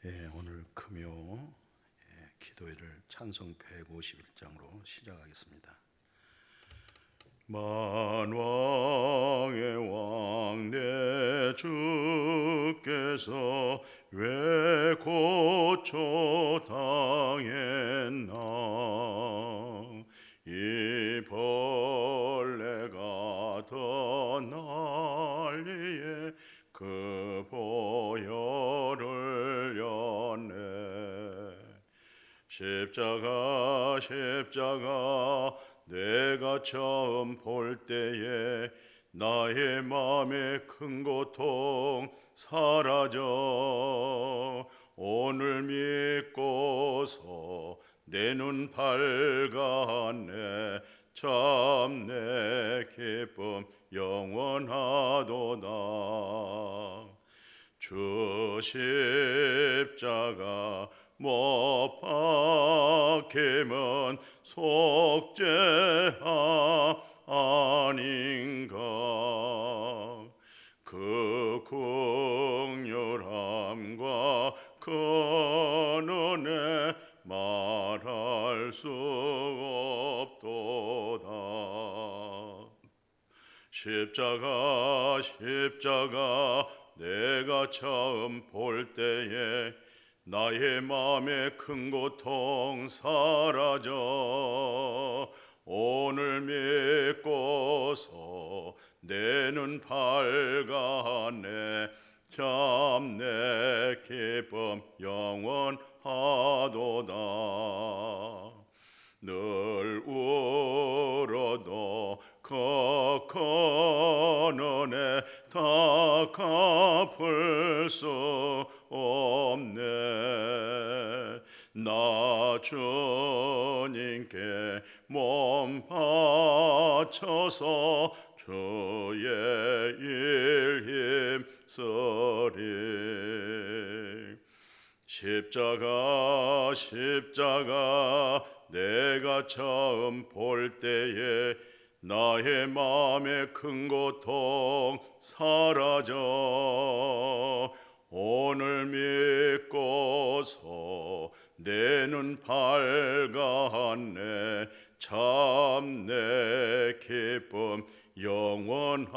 오늘 금요 기도회를 찬송 151장으로 시작하겠습니다. 만왕의 왕 내 주께서 왜 고초 당했나. 이 벌레가 더 난리에 그 보혈을 였네. 십자가 내가 처음 볼 때에 나의 마음의 큰 고통 사라져 오늘 믿고서 내 눈 밝았네. 참 내 기쁨 영원하도다. 주 십자가 못 박힘은 속죄함 아닌가. 그 긍휼함과 그 은혜 말할 수 없도다. 십자가 내가 처음 볼 때에 나의 마음의 큰 고통 사라져 오늘 믿고서 내 눈 밝았네. 참 내 기쁨 영원하도다. 늘 울어도 그 근원에 다 갚을 수 없네. 나 주님께 몸 바쳐서 주의 일 힘쓰리. 십자가 내가 처음 볼 때에 나의 마음의 큰 고통 사라져 오늘 믿고서 내 눈 밝았네. 참 내 기쁨 영원하도다.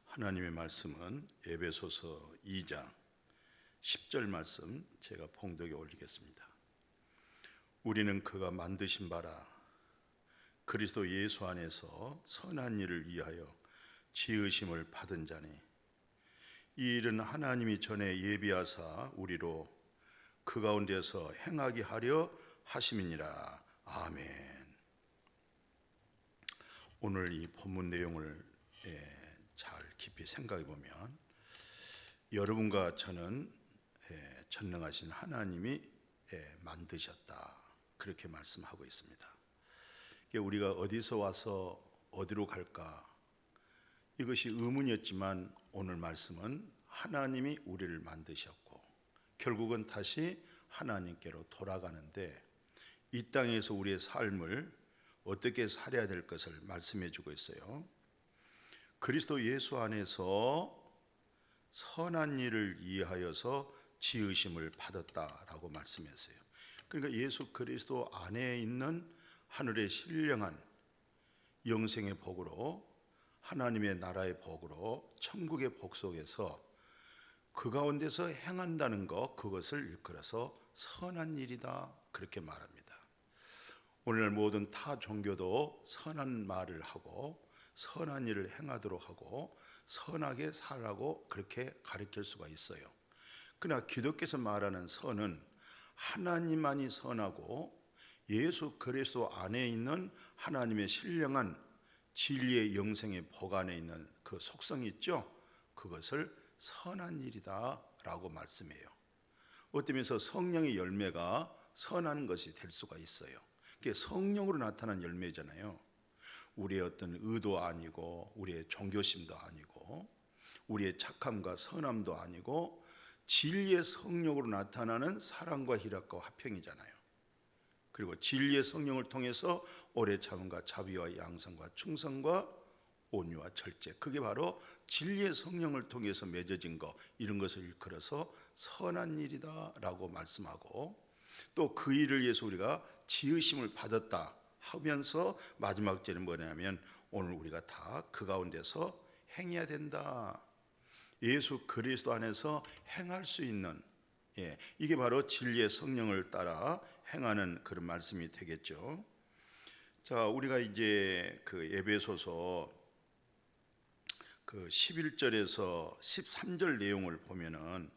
하나님의 말씀은 에베소서 2장 10절 말씀 제가 봉독에 올리겠습니다. 우리는 그가 만드신 바라 그리스도 예수 안에서 선한 일을 위하여 지으심을 받은 자니 이 일은 하나님이 전에 예비하사 우리로 그 가운데서 행하게 하려 하심이니라. 아멘. 오늘 이 본문 내용을 잘 깊이 생각해 보면 여러분과 저는 전능하신 하나님이 만드셨다, 그렇게 말씀하고 있습니다. 우리가 어디서 와서 어디로 갈까, 이것이 의문이었지만 오늘 말씀은 하나님이 우리를 만드셨고 결국은 다시 하나님께로 돌아가는데 이 땅에서 우리의 삶을 어떻게 살아야 될 것을 말씀해 주고 있어요. 그리스도 예수 안에서 선한 일을 위하여서 지으심을 받았다라고 말씀했어요. 그러니까 예수 그리스도 안에 있는 하늘의 신령한 영생의 복으로, 하나님의 나라의 복으로, 천국의 복 속에서 그 가운데서 행한다는 것, 그것을 일컬어서 선한 일이다, 그렇게 말합니다. 오늘날 모든 타 종교도 선한 말을 하고 선한 일을 행하도록 하고 선하게 살라고 그렇게 가르칠 수가 있어요. 그러나 기독교에서 말하는 선은 하나님만이 선하고 예수 그리스도 안에 있는 하나님의 신령한 진리의 영생의 복 안에 있는 그 속성이 있죠. 그것을 선한 일이다 라고 말씀해요. 어떤 면에서 성령의 열매가 선한 것이 될 수가 있어요. 그게 성령으로 나타난 열매잖아요. 우리의 어떤 의도 아니고 우리의 종교심도 아니고 우리의 착함과 선함도 아니고 진리의 성령으로 나타나는 사랑과 희락과 화평이잖아요. 그리고 진리의 성령을 통해서 오래 참음과 자비와 양성과 충성과 온유와 절제, 그게 바로 진리의 성령을 통해서 맺어진 것, 이런 것을 일컬어서 선한 일이다 라고 말씀하고, 또 그 일을 위해서 우리가 지으심을 받았다 하면서 마지막 절은 뭐냐면 오늘 우리가 다 그 가운데서 행해야 된다. 예수 그리스도 안에서 행할 수 있는, 이게 바로 진리의 성령을 따라 행하는 그런 말씀이 되겠죠. 자, 우리가 이제 그 에베소서 그 11절에서 13절 내용을 보면은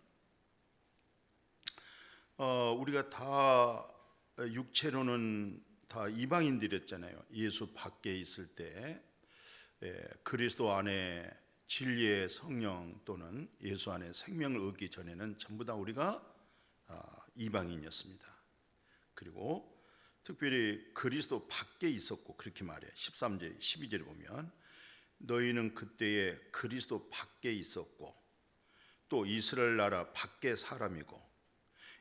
우리가 다 육체로는 다 이방인들이었잖아요. 예수 밖에 있을 때 그리스도 안에 진리의 성령 또는 예수 안에 생명을 얻기 전에는 전부 다 우리가 이방인이었습니다. 그리고 특별히 그리스도 밖에 있었고, 그렇게 말해요. 13절, 12절에 보면 너희는 그때에 그리스도 밖에 있었고 또 이스라엘 나라 밖에 사람이고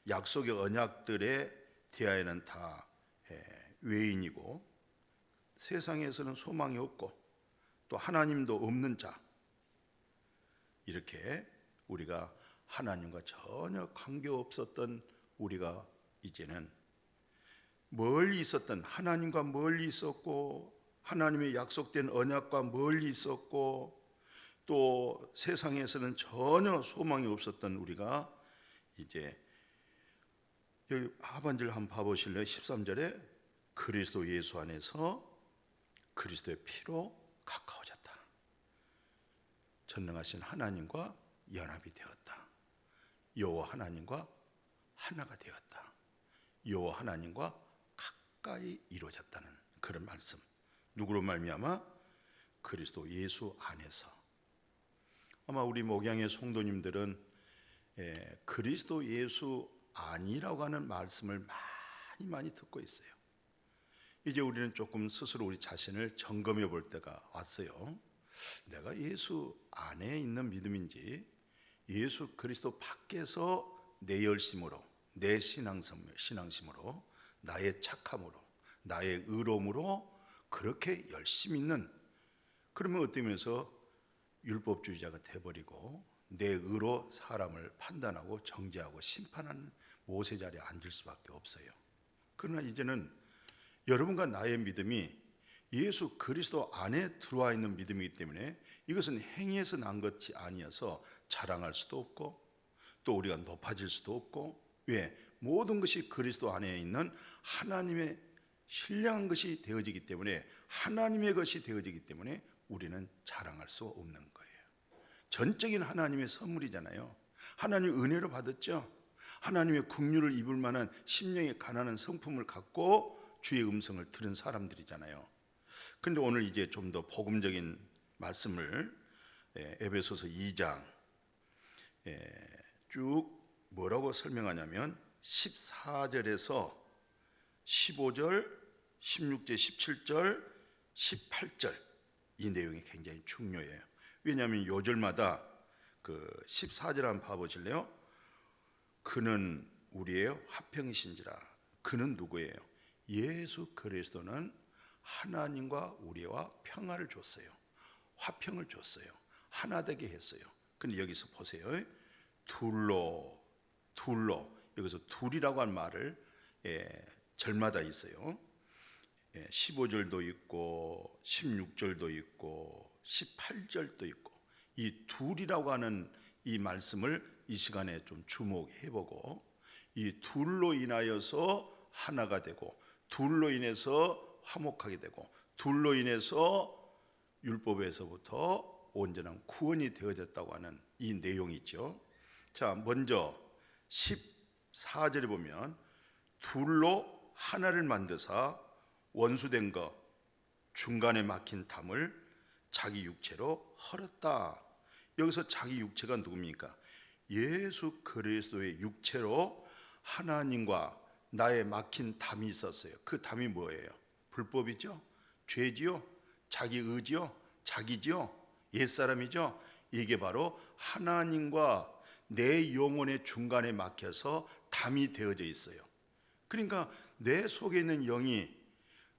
약속의 언약들에 대하여는 다 외인이고 세상에서는 소망이 없고 또 하나님도 없는 자, 이렇게 우리가 하나님과 전혀 관계없었던 우리가 이제는 멀리 있었던, 하나님과 멀리 있었고 하나님의 약속된 언약과 멀리 있었고 또 세상에서는 전혀 소망이 없었던 우리가 이제 여기 하반절 한번 봐보실래요? 13절에 그리스도 예수 안에서 그리스도의 피로 가까워졌다. 전능하신 하나님과 연합이 되었다. 여호와 하나님과 하나가 되었다. 여호와 하나님과 가까이 이루어졌다는 그런 말씀. 누구로 말미암아? 그리스도 예수 안에서. 아마 우리 목양의 성도님들은 그리스도 예수 아니라고 하는 말씀을 많이 듣고 있어요. 이제 우리는 조금 스스로 우리 자신을 점검해 볼 때가 왔어요. 내가 예수 안에 있는 믿음인지 예수 그리스도 밖에서 내 열심으로, 내 신앙심으로, 나의 착함으로, 나의 의로움으로 그렇게 열심히 있는, 그러면 어떠면서 율법주의자가 돼버리고 내 의로 사람을 판단하고 정죄하고 심판하는 모세 자리에 앉을 수밖에 없어요. 그러나 이제는 여러분과 나의 믿음이 예수 그리스도 안에 들어와 있는 믿음이기 때문에 이것은 행위에서 난 것이 아니어서 자랑할 수도 없고 또 우리가 높아질 수도 없고, 왜? 모든 것이 그리스도 안에 있는 하나님의 신령한 것이 되어지기 때문에, 하나님의 것이 되어지기 때문에 우리는 자랑할 수 없는 거예요. 전적인 하나님의 선물이잖아요. 하나님 은혜로 받았죠. 하나님의 긍휼을 입을 만한 심령의 가난한 성품을 갖고 주의 음성을 들은 사람들이잖아요. 그런데 오늘 이제 좀 더 복음적인 말씀을 에베소서 2장 쭉 뭐라고 설명하냐면 14절에서 15절, 16절, 17절, 18절, 이 내용이 굉장히 중요해요. 왜냐하면 요절마다 그 14절 한번 봐보실래요? 그는 우리의 화평이신지라. 그는 누구예요? 예수 그리스도는 하나님과 우리와 평화를 줬어요. 화평을 줬어요. 하나 되게 했어요. 근데 여기서 보세요. 둘로, 여기서 둘이라고 한 말을 절마다 있어요. 15절도 있고 16절도 있고 18절도 있고, 이 둘이라고 하는 이 말씀을 이 시간에 좀 주목해보고, 이 둘로 인하여서 하나가 되고 둘로 인해서 화목하게 되고 둘로 인해서 율법에서부터 온전한 구원이 되어졌다고 하는 이 내용이죠. 자, 먼저 14절에 보면 둘로 하나를 만드사 원수된 것 중간에 막힌 담을 자기 육체로 헐었다. 여기서 자기 육체가 누굽니까? 예수 그리스도의 육체로 하나님과 나의 막힌 담이 있었어요. 그 담이 뭐예요? 불법이죠? 죄지요? 자기 의지요? 자기지요? 옛사람이죠? 이게 바로 하나님과 내 영혼의 중간에 막혀서 담이 되어져 있어요. 그러니까 내 속에 있는 영이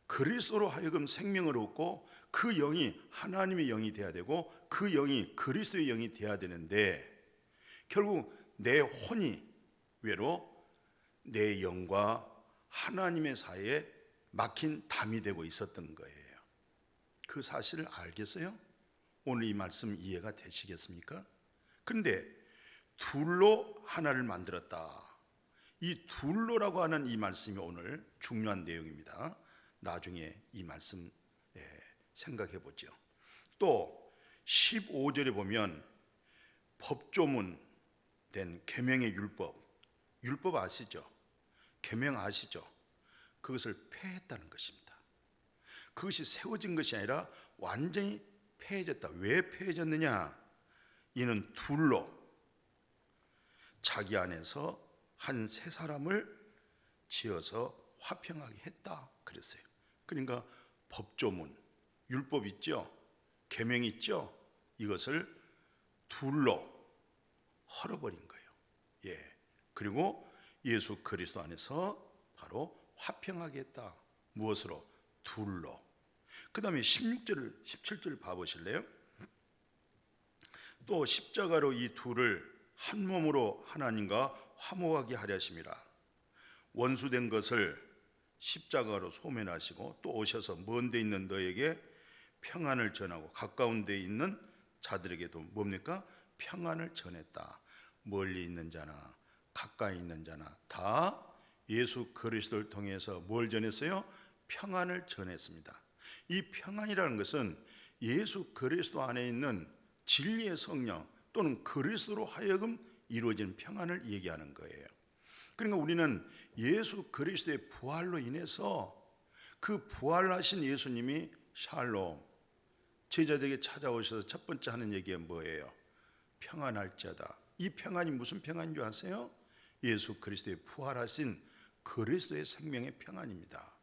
그리스도로 하여금 생명을 얻고 그 영이 하나님의 영이 돼야 되고 그 영이 그리스도의 영이 돼야 되는데 결국 내 혼이 외로 내 영과 하나님의 사이에 막힌 담이 되고 있었던 거예요. 그 사실을 알겠어요? 오늘 이 말씀 이해가 되시겠습니까? 그런데 둘로 하나를 만들었다. 이 둘로라고 하는 이 말씀이 오늘 중요한 내용입니다. 나중에 이 말씀 생각해 보죠. 또 15절에 보면 법조문 된 계명의 율법 아시죠? 계명 아시죠? 그것을 폐했다는 것입니다. 그것이 세워진 것이 아니라 완전히 폐해졌다. 왜 폐해졌느냐? 이는 둘로 자기 안에서 한 세 사람을 지어서 화평하게 했다 그랬어요. 그러니까 법조문, 율법 있죠? 계명 있죠? 이것을 둘로 헐어버린 거예요. 예. 그리고 예수 그리스도 안에서 바로 화평하게 했다. 무엇으로? 둘로. 그 다음에 16절, 17절 봐보실래요? 또 십자가로 이 둘을 한 몸으로 하나님과 화목하게 하려 하심이라. 원수된 것을 십자가로 소멸하시고 또 오셔서 먼 데 있는 너에게 평안을 전하고 가까운 데 있는 자들에게도 뭡니까? 평안을 전했다. 멀리 있는 자나 가까이 있는 자나 다 예수 그리스도를 통해서 뭘 전했어요? 평안을 전했습니다. 이 평안이라는 것은 예수 그리스도 안에 있는 진리의 성령 또는 그리스도로 하여금 이루어지는 평안을 얘기하는 거예요. 그러니까 우리는 예수 그리스도의 부활로 인해서 그 부활하신 예수님이 샬롬 제자들에게 찾아오셔서 첫 번째 하는 얘기가 뭐예요? 평안할지어다. 이 평안이 무슨 평안인 줄 아세요? 예수 그리스도의 부활하신 그리스도의 생명의 평안입니다.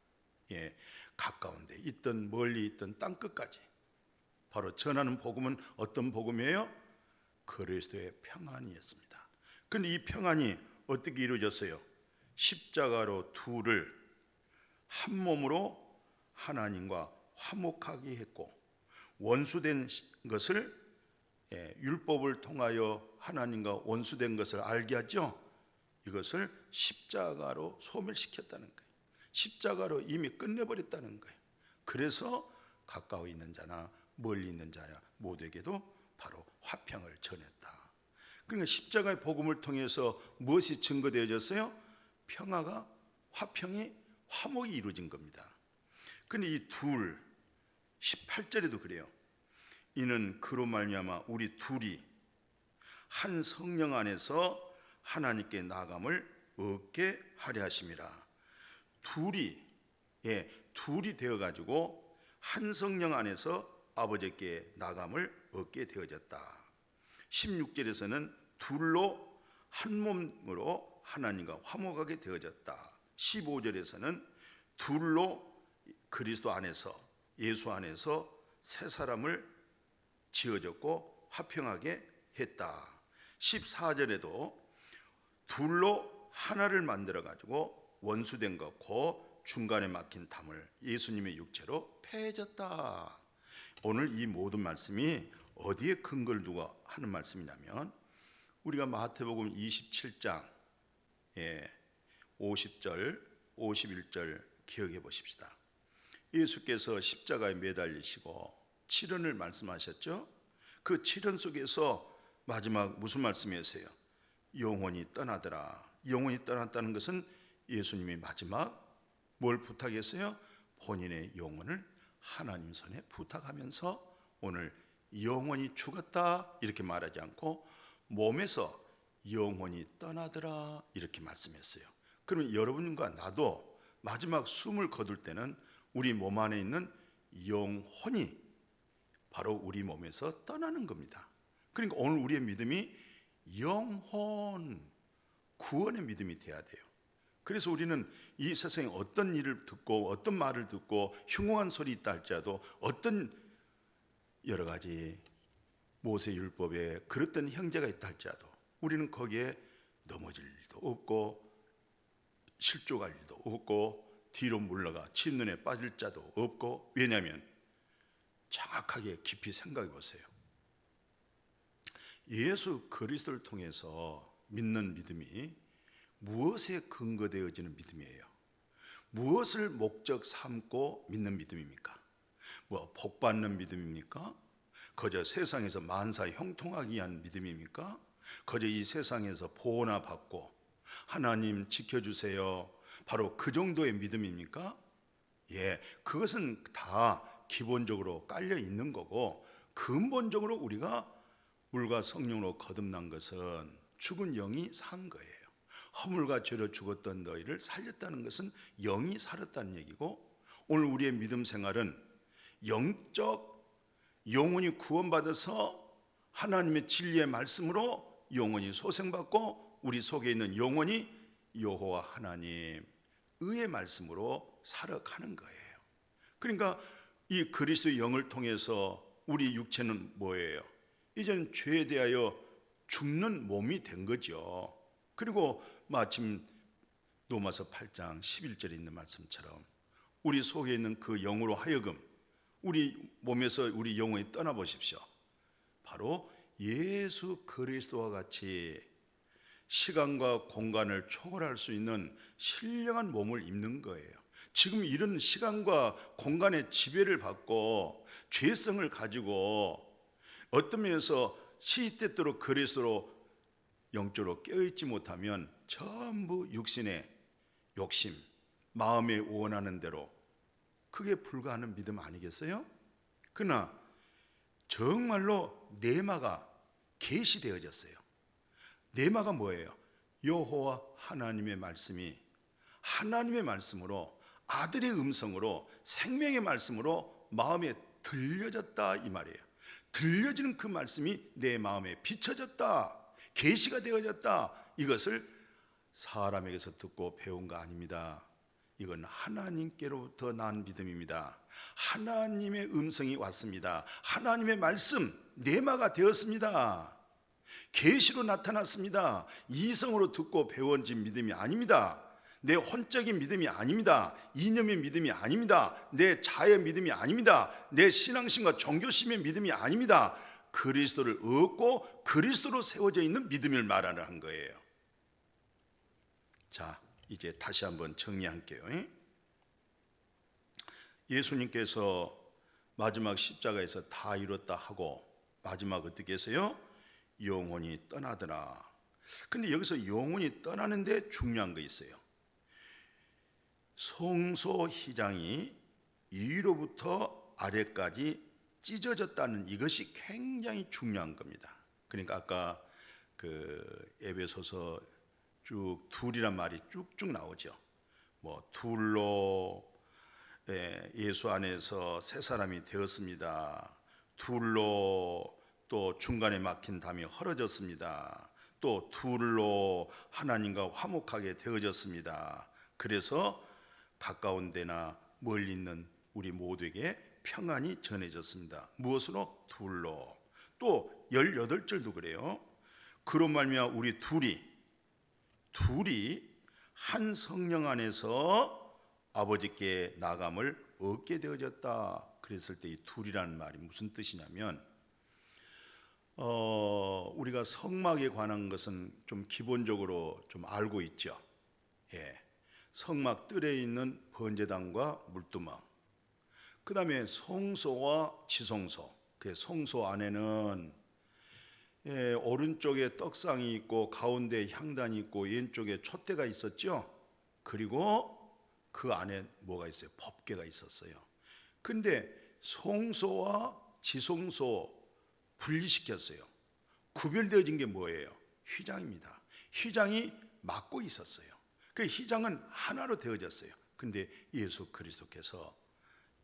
예, 가까운 데 있든 멀리 있든 땅끝까지 바로 전하는 복음은 어떤 복음이에요? 그리스도의 평안이었습니다. 그런데 이 평안이 어떻게 이루어졌어요? 십자가로 둘을 한 몸으로 하나님과 화목하게 했고 원수된 것을 율법을 통하여 하나님과 원수된 것을 알게 하죠. 이것을 십자가로 소멸시켰다는 거예요. 십자가로 이미 끝내버렸다는 거예요. 그래서 가까이 있는 자나 멀리 있는 자야 모두에게도 바로 화평을 전했다. 그러니까 십자가의 복음을 통해서 무엇이 증거되어졌어요? 평화가 화평이 화목이 이루어진 겁니다. 근데 이 둘 18절에도 그래요. 이는 그로 말미암아 우리 둘이 한 성령 안에서 하나님께 나아감을 얻게 하려 하심이라. 둘이 되어 가지고 한 성령 안에서 아버지께 나아감을 얻게 되어졌다. 16절에서는 둘로 한 몸으로 하나님과 화목하게 되어졌다. 15절에서는 둘로 그리스도 안에서 예수 안에서 새 사람을 지어졌고 화평하게 했다. 14절에도 둘로 하나를 만들어 가지고 원수된 것 곧 중간에 막힌 담을 예수님의 육체로 폐해졌다. 오늘 이 모든 말씀이 어디에 근거를 두고 하는 말씀이냐면 우리가 마태복음 27장 50절 51절 기억해 보십시다. 예수께서 십자가에 매달리시고 7언을 말씀하셨죠. 그 7언 속에서 마지막 무슨 말씀이었어요? 영혼이 떠나더라. 영혼이 떠났다는 것은 예수님이 마지막 뭘 부탁했어요? 본인의 영혼을 하나님 손에 부탁하면서 오늘 영혼이 죽었다 이렇게 말하지 않고 몸에서 영혼이 떠나더라 이렇게 말씀했어요. 그러면 여러분과 나도 마지막 숨을 거둘 때는 우리 몸 안에 있는 영혼이 바로 우리 몸에서 떠나는 겁니다. 그러니까 오늘 우리의 믿음이 영혼 구원의 믿음이 돼야 돼요. 그래서 우리는 이 세상에 어떤 일을 듣고 어떤 말을 듣고 흉흉한 소리 있다 할지라도 어떤 여러 가지 모세율법에 그랬던 형제가 있다 할지라도 우리는 거기에 넘어질 일도 없고 실족할 일도 없고 뒤로 물러가 침눈에 빠질 자도 없고 왜냐하면 정확하게 깊이 생각해 보세요. 예수 그리스도를 통해서 믿는 믿음이 무엇에 근거되어지는 믿음이에요? 무엇을 목적 삼고 믿는 믿음입니까? 복 받는 믿음입니까? 거저 세상에서 만사 형통하기 위한 믿음입니까? 거저 이 세상에서 보호나 받고 하나님 지켜주세요, 바로 그 정도의 믿음입니까? 그것은 다 기본적으로 깔려 있는 거고, 근본적으로 우리가 물과 성령으로 거듭난 것은 죽은 영이 산 거예요. 허물과 죄로 죽었던 너희를 살렸다는 것은 영이 살았다는 얘기고, 오늘 우리의 믿음 생활은 영적 영혼이 구원받아서 하나님의 진리의 말씀으로 영혼이 소생받고, 우리 속에 있는 영혼이 여호와 하나님 의의 말씀으로 살아가는 거예요. 그러니까 이 그리스도의 영을 통해서 우리 육체는 뭐예요? 이제는 죄에 대하여 죽는 몸이 된 거죠. 그리고 마침 로마서 8장 11절에 있는 말씀처럼 우리 속에 있는 그 영으로 하여금 우리 몸에서 우리 영혼이 떠나보십시오. 바로 예수 그리스도와 같이 시간과 공간을 초월할 수 있는 신령한 몸을 입는 거예요. 지금 이런 시간과 공간의 지배를 받고 죄성을 가지고 어떤 면에서 시때때로 그리스도로 영적으로 깨어있지 못하면 전부 육신의 욕심, 마음에 원하는 대로, 그게 불가하는 믿음 아니겠어요? 그러나 정말로 내마가 계시되어졌어요. 내마가 뭐예요? 여호와 하나님의 말씀이 하나님의 말씀으로, 아들의 음성으로, 생명의 말씀으로 마음에 들려졌다, 이 말이에요. 들려지는 그 말씀이 내 마음에 비춰졌다, 계시가 되어졌다. 이것을 사람에게서 듣고 배운 거 아닙니다. 이건 하나님께로부터 난 믿음입니다. 하나님의 음성이 왔습니다. 하나님의 말씀 내마가 되었습니다. 계시로 나타났습니다. 이성으로 듣고 배워진 믿음이 아닙니다. 내 혼적인 믿음이 아닙니다. 이념의 믿음이 아닙니다. 내 자의 믿음이 아닙니다. 내 신앙심과 종교심의 믿음이 아닙니다. 그리스도를 얻고 그리스도로 세워져 있는 믿음을 말하는 거예요. 자, 이제 다시 한번 정리할게요. 예수님께서 마지막 십자가에서 다 이뤘다 하고 마지막 어떻게 했어요? 영혼이 떠나더라. 근데 여기서 영혼이 떠나는데 중요한 거 있어요. 성소휘장이 위로부터 아래까지 찢어졌다는 이것이 굉장히 중요한 겁니다. 그러니까 아까 그 에베소서 쭉 둘이란 말이 쭉쭉 나오죠. 뭐 둘로 예수 안에서 새 사람이 되었습니다. 둘로 또 중간에 막힌 담이 헐어졌습니다. 또 둘로 하나님과 화목하게 되어졌습니다. 그래서 가까운 데나 멀리 있는 우리 모두에게 평안이 전해졌습니다. 무엇으로? 둘로. 또 18절도 그래요. 그런 말미암아 우리 둘이 한 성령 안에서 아버지께 나감을 얻게 되어졌다. 그랬을 때 이 둘이라는 말이 무슨 뜻이냐면, 우리가 성막에 관한 것은 좀 기본적으로 좀 알고 있죠. 성막 뜰에 있는 번제단과 물두멍, 그 다음에 성소와 지성소. 그 성소 안에는 오른쪽에 떡상이 있고 가운데 향단이 있고 왼쪽에 촛대가 있었죠. 그리고 그 안에 뭐가 있어요? 법궤가 있었어요. 근데 성소와 지성소 분리시켰어요. 구별되어진 게 뭐예요? 휘장입니다. 휘장이 막고 있었어요. 그 휘장은 하나로 되어졌어요. 근데 예수 그리스도께서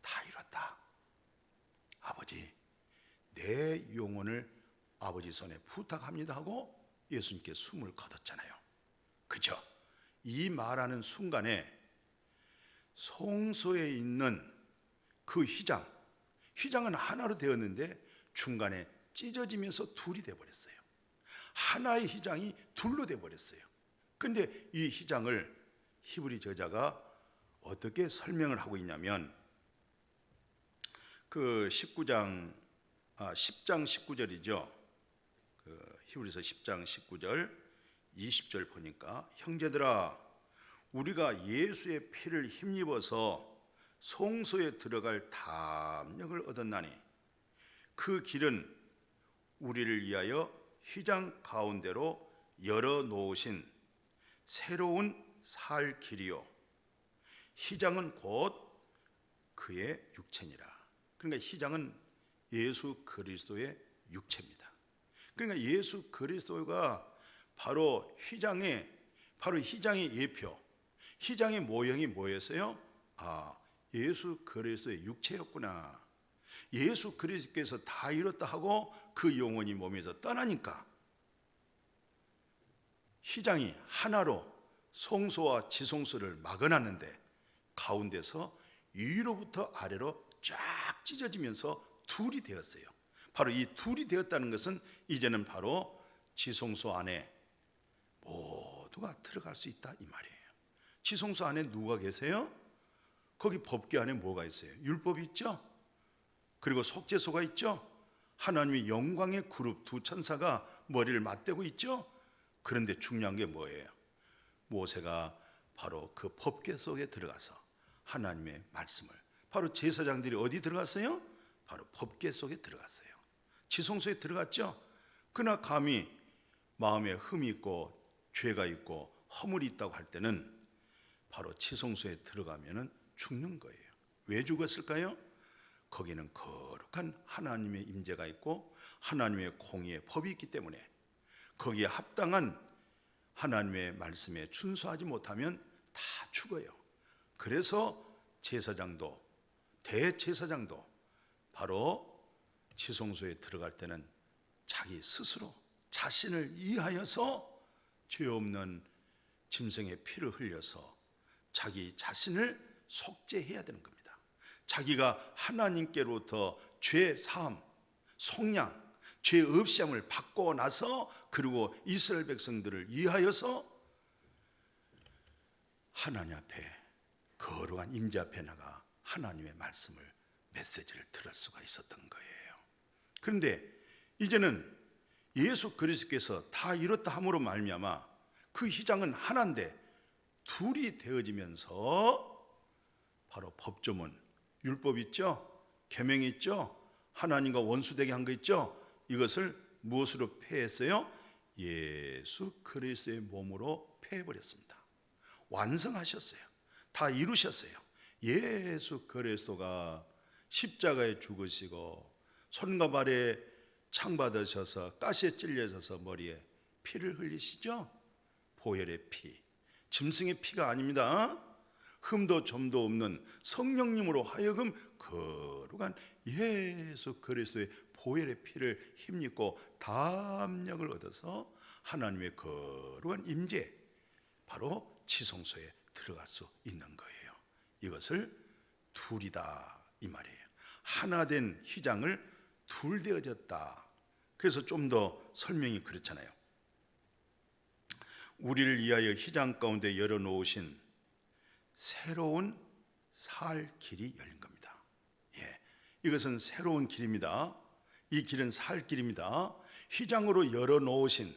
다 이뤘다. 아버지, 내 영혼을 아버지 손에 부탁합니다 하고 예수님께 숨을 거뒀잖아요. 그죠? 이 말하는 순간에 성소에 있는 그 휘장은 하나로 되었는데 중간에 찢어지면서 둘이 되어버렸어요. 하나의 휘장이 둘로 되어버렸어요. 근데 이 휘장을 히브리 저자가 어떻게 설명을 하고 있냐면, 그 10장 19절이죠. 그 히브리서 10장 19절 20절 보니까 형제들아 우리가 예수의 피를 힘입어서 성소에 들어갈 담력을 얻었나니 그 길은 우리를 위하여 휘장 가운데로 열어 놓으신 새로운 살 길이요 휘장은 곧 그의 육체니라. 그러니까 휘장은 예수 그리스도의 육체입니다. 그러니까 예수 그리스도가 바로 휘장의 예표, 휘장의 모형이 뭐였어요? 예수 그리스도의 육체였구나. 예수 그리스도께서 다 이뤘다 하고 그 영혼이 몸에서 떠나니까 휘장이 하나로 성소와 지성소를 막아놨는데 가운데서 위로부터 아래로 쫙 찢어지면서 둘이 되었어요. 바로 이 둘이 되었다는 것은 이제는 바로 지성소 안에 모두가 들어갈 수 있다 이 말이에요. 지성소 안에 누가 계세요? 거기 법궤 안에 뭐가 있어요? 율법이 있죠. 그리고 속죄소가 있죠. 하나님의 영광의 그룹 두 천사가 머리를 맞대고 있죠. 그런데 중요한 게 뭐예요? 모세가 바로 그 법궤 속에 들어가서 하나님의 말씀을, 바로 제사장들이 어디 들어갔어요? 바로 법궤 속에 들어갔어요. 지성소에 들어갔죠. 그러나 감히 마음에 흠이 있고 죄가 있고 허물이 있다고 할 때는 바로 지성소에 들어가면은 죽는 거예요. 왜 죽었을까요? 거기는 거룩한 하나님의 임재가 있고 하나님의 공의의 법이 있기 때문에 거기에 합당한 하나님의 말씀에 준수하지 못하면 다 죽어요. 그래서 제사장도, 대제사장도 바로 지성소에 들어갈 때는 자기 스스로 자신을 이하여서 죄 없는 짐승의 피를 흘려서 자기 자신을 속죄해야 되는 겁니다. 자기가 하나님께로부터 죄 사함, 속량, 죄 없이함을 받고 나서 그리고 이스라엘 백성들을 위하여서 하나님 앞에 거룩한 임재 앞에 나가 하나님의 말씀을, 메시지를 들을 수가 있었던 거예요. 그런데 이제는 예수 그리스도께서 다 이뤘다 함으로 말미암아 그 휘장은 하나인데 둘이 되어지면서 바로 법조문, 율법 있죠? 계명이 있죠? 하나님과 원수되게 한 거 있죠? 이것을 무엇으로 폐했어요? 예수 그리스도의 몸으로 폐해버렸습니다. 완성하셨어요. 다 이루셨어요. 예수 그리스도가 십자가에 죽으시고 손과 발에 창 받으셔서 가시에 찔려져서 머리에 피를 흘리시죠? 보혈의 피, 짐승의 피가 아닙니다. 흠도 점도 없는 성령님으로 하여금 거룩한 예수 그리스도의 보혈의 피를 힘입고 담력을 얻어서 하나님의 거룩한 임재, 바로 지성소에 들어갈 수 있는 거예요. 이것을 둘이다 이 말이에요. 하나 된 휘장을 둘 되어졌다. 그래서 좀 더 설명이 그렇잖아요. 우리를 위하여 휘장 가운데 열어놓으신 새로운 살 길이 열린 겁니다. 이것은 새로운 길입니다. 이 길은 살 길입니다. 휘장으로 열어놓으신,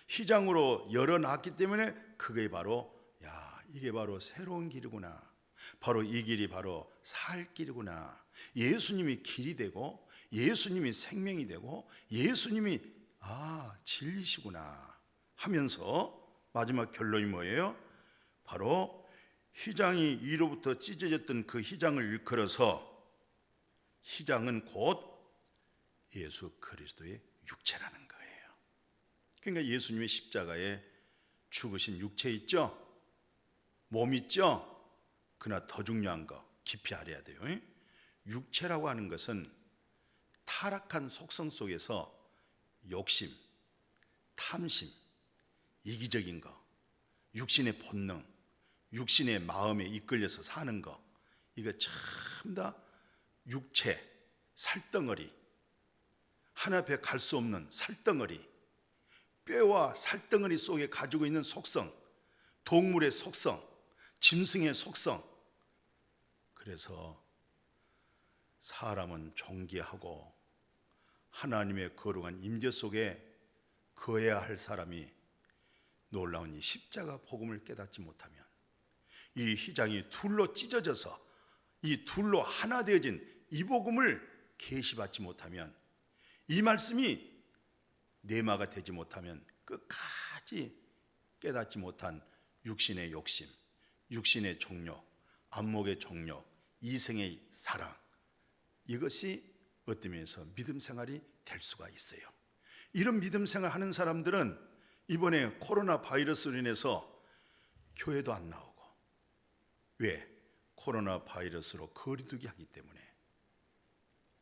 휘장으로 열어놨기 때문에 그게 바로, 이게 바로 새로운 길이구나. 바로 이 길이 바로 살 길이구나. 예수님이 길이 되고 예수님이 생명이 되고 예수님이 진리시구나 하면서 마지막 결론이 뭐예요? 바로 휘장이 위로부터 찢어졌던 그 휘장을 일컬어서 휘장은 곧 예수 그리스도의 육체라는 거예요. 그러니까 예수님의 십자가에 죽으신 육체 있죠? 몸 있죠? 그러나 더 중요한 거 깊이 알아야 돼요. 육체라고 하는 것은 타락한 속성 속에서 욕심, 탐심, 이기적인 거, 육신의 본능, 육신의 마음에 이끌려서 사는 거, 이거 참 다 육체, 살덩어리, 하나 앞에 갈 수 없는 살덩어리, 뼈와 살덩어리 속에 가지고 있는 속성, 동물의 속성, 짐승의 속성. 그래서 사람은 존귀하고 하나님의 거룩한 임재 속에 거해야 할 사람이 놀라운 이 십자가 복음을 깨닫지 못하면, 이 휘장이 둘로 찢어져서 이 둘로 하나 되어진 이 복음을 계시받지 못하면, 이 말씀이 내마가 되지 못하면 끝까지 깨닫지 못한 육신의 욕심, 육신의 정욕, 안목의 정욕, 이생의 사랑, 이것이 어떤 면에서 믿음 생활이 될 수가 있어요. 이런 믿음 생활 하는 사람들은 이번에 코로나 바이러스로 인해서 교회도 안 나오고, 왜? 코로나 바이러스로 거리두기 하기 때문에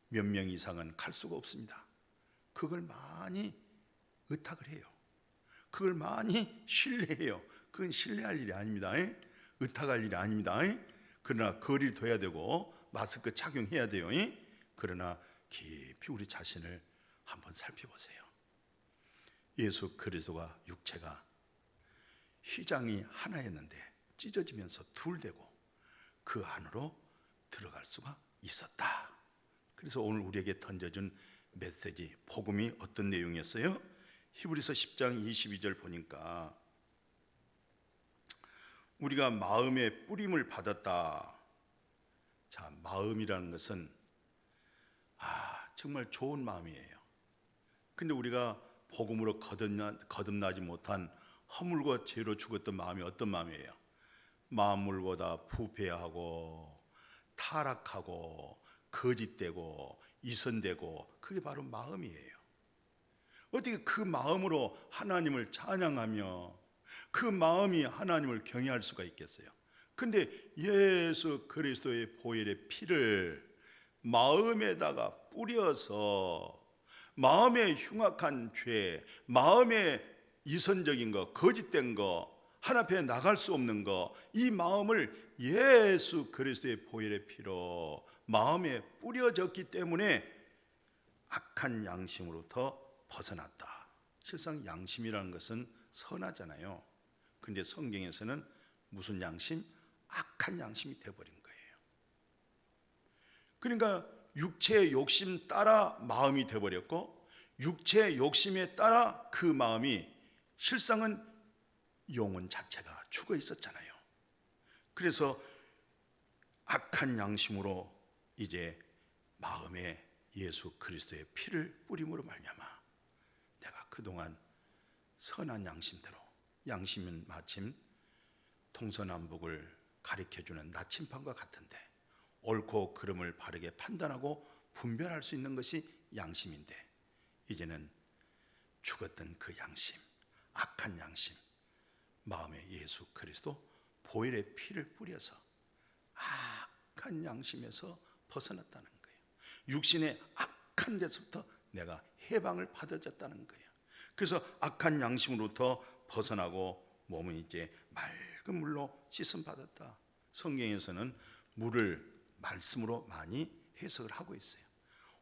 몇 명 이상은 갈 수가 없습니다. 그걸 많이 의탁을 해요. 그걸 많이 신뢰해요. 그건 신뢰할 일이 아닙니다. 의탁할 일이 아닙니다. 그러나 거리를 둬야 되고 마스크 착용해야 돼요. 그러나 깊이 우리 자신을 한번 살펴보세요. 예수 그리스도가 육체가 휘장이 하나였는데 찢어지면서 둘 되고 그 안으로 들어갈 수가 있었다. 그래서 오늘 우리에게 던져준 메시지, 복음이 어떤 내용이었어요? 히브리서 10장 22절 보니까 우리가 마음의 뿌림을 받았다. 자, 마음이라는 것은 정말 좋은 마음이에요. 근데 우리가 복음으로 거듭나지 못한 허물과 죄로 죽었던 마음이 어떤 마음이에요? 만물보다 부패하고 타락하고 거짓되고 이선되고, 그게 바로 마음이에요. 어떻게 그 마음으로 하나님을 찬양하며 그 마음이 하나님을 경외할 수가 있겠어요? 근데 예수 그리스도의 보혈의 피를 마음에다가 뿌려서 마음의 흉악한 죄, 마음의 이선적인 거, 거짓된 거, 하나님 앞에 나갈 수 없는 거, 이 마음을 예수 그리스도의 보혈의 피로 마음에 뿌려졌기 때문에 악한 양심으로부터 벗어났다. 실상 양심이라는 것은 선하잖아요. 근데 성경에서는 무슨 양심? 악한 양심이 되어버린 거예요. 그러니까 육체의 욕심 따라 마음이 되어버렸고, 육체의 욕심에 따라 그 마음이, 실상은 영혼 자체가 죽어 있었잖아요. 그래서 악한 양심으로 이제 마음에 예수 그리스도의 피를 뿌림으로 말미암아 내가 그동안 선한 양심대로, 양심은 마침 동서남북을 가리켜주는 나침판과 같은데 옳고 그름을 바르게 판단하고 분별할 수 있는 것이 양심인데, 이제는 죽었던 그 양심, 악한 양심, 마음에 예수 그리스도 보혈의 피를 뿌려서 악한 양심에서 벗어났다는 거예요. 육신의 악한 데서부터 내가 해방을 받아졌다는 거예요. 그래서 악한 양심으로부터 벗어나고 몸은 이제 맑은 물로 씻음 받았다. 성경에서는 물을 말씀으로 많이 해석을 하고 있어요.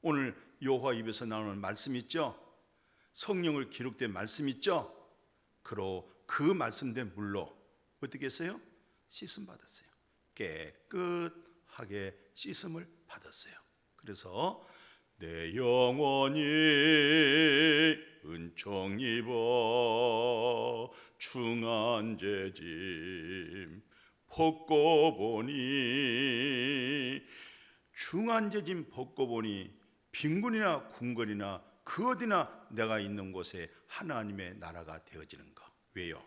오늘 여호와 입에서 나오는 말씀 있죠? 성령을 기록된 말씀 있죠? 그 말씀된 물로 어떻게 했어요? 씻음 받았어요. 깨끗하게 씻음을 받았어요. 그래서 내 영혼이 은총 입어 중한 죄짐 벗고 보니, 중한 죄짐 벗고 보니 빈군이나 궁궐이나 그 어디나 내가 있는 곳에 하나님의 나라가 되어지는 것. 왜요?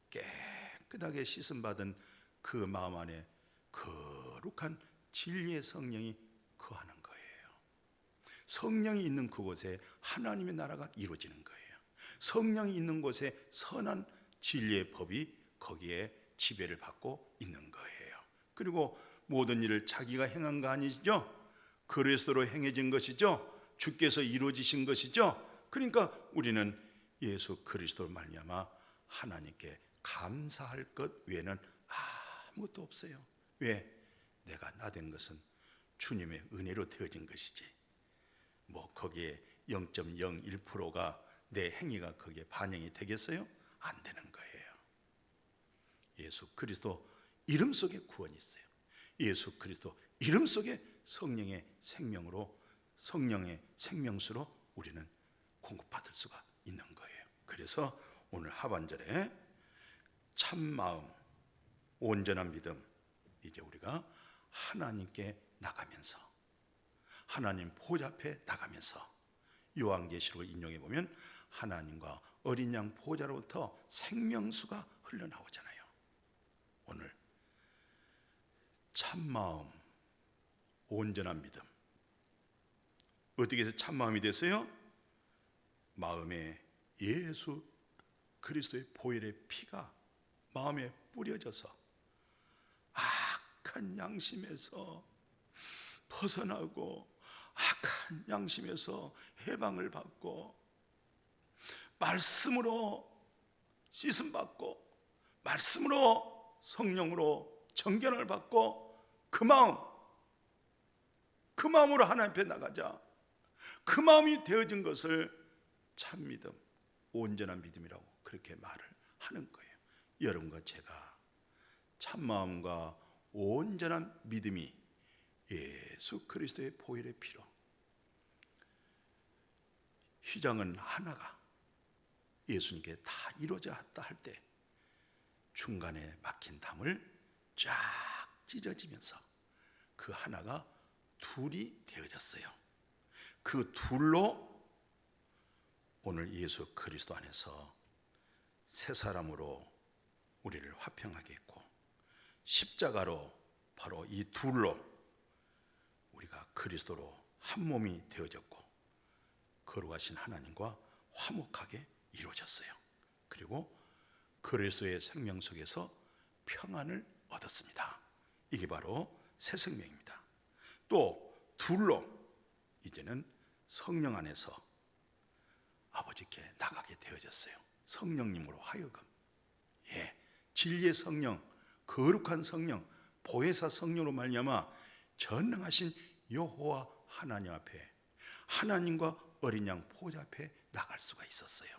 깨끗하게 씻음 받은 그 마음 안에 거룩한 진리의 성령이 거하는 거예요. 성령이 있는 그곳에 하나님의 나라가 이루어지는 거예요. 성령이 있는 곳에 선한 진리의 법이 거기에 지배를 받고 있는 거예요. 그리고 모든 일을 자기가 행한 거 아니죠? 그리스도로 행해진 것이죠. 주께서 이루어지신 것이죠. 그러니까 우리는 예수 그리스도로 말미암아 하나님께 감사할 것 외에는 아무것도 없어요. 왜? 내가 나된 것은 주님의 은혜로 되어진 것이지, 뭐 거기에 0.01%가 내 행위가 거기에 반영이 되겠어요? 안 되는 거예요. 예수 그리스도 이름 속에 구원이 있어요. 예수 그리스도 이름 속에 성령의 생명으로, 성령의 생명수로 우리는 공급받을 수가 있는 거예요. 그래서 오늘 하반절에 참마음, 온전한 믿음, 이제 우리가 하나님께 나가면서, 하나님 보좌 앞에 나가면서, 요한계시록을 인용해 보면 하나님과 어린 양 보좌로부터 생명수가 흘러나오잖아요. 오늘 참마음, 온전한 믿음, 어떻게 해서 참마음이 됐어요? 마음에 예수 그리스도의 보혈의 피가 마음에 뿌려져서 악한 양심에서 벗어나고 악한 양심에서 해방을 받고 말씀으로 씻음받고 말씀으로 성령으로 정견을 받고 그 마음으로 하나님 앞에 나가자. 그 마음이 되어진 것을 참믿음, 온전한 믿음이라고 그렇게 말을 하는 거예요. 여러분과 제가 참마음과 온전한 믿음이 예수 그리스도의 보혈의 피로, 휘장은 하나가 예수님께 다 이루어졌다 할 때 중간에 막힌 담을 쫙 찢어지면서 그 하나가 둘이 되어졌어요. 그 둘로 오늘 예수 그리스도 안에서 새 사람으로 우리를 화평하게 했고, 십자가로 바로 이 둘로 우리가 그리스도로 한 몸이 되어졌고, 거룩하신 하나님과 화목하게 이루어졌어요. 그리고 그리스도의 생명 속에서 평안을 얻었습니다. 이게 바로 새 생명입니다. 또 둘로 이제는 성령 안에서 아버지께 나가게 되어졌어요. 성령님으로 하여금, 진리의 성령, 거룩한 성령, 보혜사 성령으로 말미암아 전능하신 여호와 하나님 앞에, 하나님과 어린 양 보좌 앞에 나갈 수가 있었어요.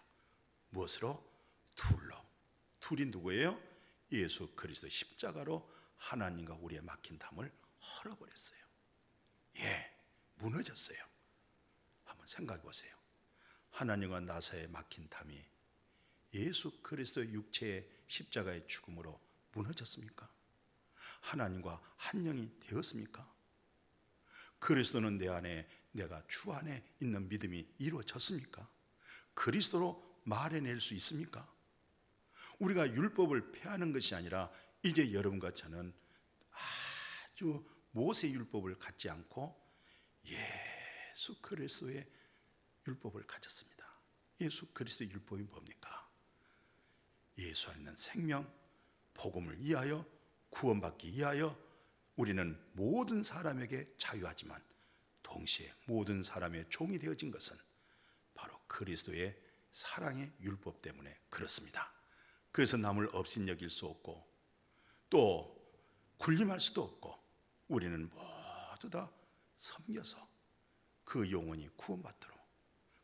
무엇으로? 둘로. 둘이 누구예요? 예수 그리스도 십자가로 하나님과 우리의 막힌 담을 헐어버렸어요. 무너졌어요. 한번 생각해 보세요. 하나님과 나 사이에 막힌 담이 예수 그리스도의 육체의 십자가의 죽음으로 무너졌습니까? 하나님과 한 영이 되었습니까? 그리스도는 내 안에, 내가 주 안에 있는 믿음이 이루어졌습니까? 그리스도로 말해낼 수 있습니까? 우리가 율법을 폐하는 것이 아니라 이제 여러분과 저는 아주 모세 율법을 갖지 않고 예수 그리스도의 율법을 가졌습니다. 예수 그리스도의 율법이 뭡니까? 예수 안에 있는 생명, 복음을 위하여, 구원받기 위하여 우리는 모든 사람에게 자유하지만 동시에 모든 사람의 종이 되어진 것은 바로 그리스도의 사랑의 율법 때문에 그렇습니다. 그래서 남을 업신 여길 수 없고 또 군림할 수도 없고 우리는 모두 다 섬겨서 그 영혼이 구원받도록,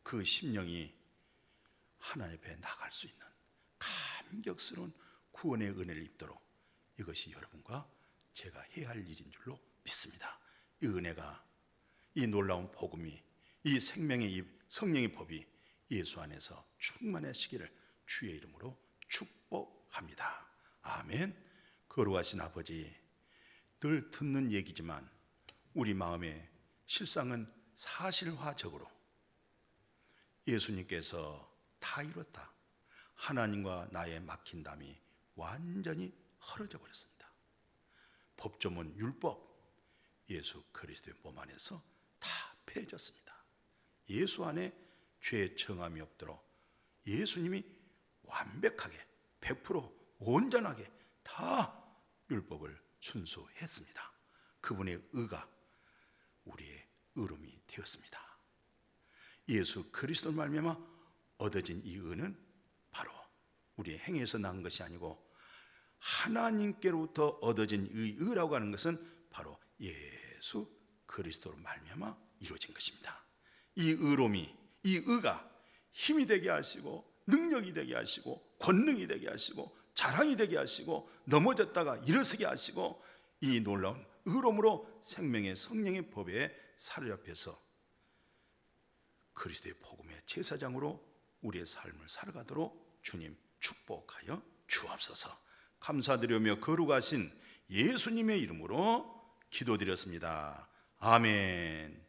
그 심령이 하나님 앞에 나갈 수 있는 감격스러운 구원의 은혜를 입도록, 이것이 여러분과 제가 해야 할 일인 줄로 믿습니다. 이 은혜가, 이 놀라운 복음이, 이 생명의 이 성령의 법이 예수 안에서 충만하시기를 주의 이름으로 축복합니다. 아멘. 거룩하신 아버지, 늘 듣는 얘기지만 우리 마음의 실상은 사실화적으로 예수님께서 다 이뤘다, 하나님과 나의 막힌 담이 완전히 헐어져 버렸습니다. 법조문 율법, 예수 그리스도의 몸 안에서 다 폐해졌습니다. 예수 안에 죄의 정함이 없도록 예수님이 완벽하게 100% 온전하게 다 율법을 순수했습니다. 그분의 의가 우리의 의로움이 되었습니다. 예수 그리스도를 말미암아 얻어진 이 의는 바로 우리의 행위에서 난 것이 아니고 하나님께로부터 얻어진 이 의라고 하는 것은 바로 예수 그리스도로 말미암아 이루어진 것입니다. 이 의로움이, 이 의가 힘이 되게 하시고 능력이 되게 하시고 권능이 되게 하시고 자랑이 되게 하시고 넘어졌다가 일어서게 하시고 이 놀라운 의로움으로 생명의 성령의 법에 사로잡혀서 그리스도의 복음의 제사장으로 우리의 삶을 살아가도록 주님 축복하여 주옵소서. 감사드리며 거룩하신 예수님의 이름으로 기도드렸습니다. 아멘.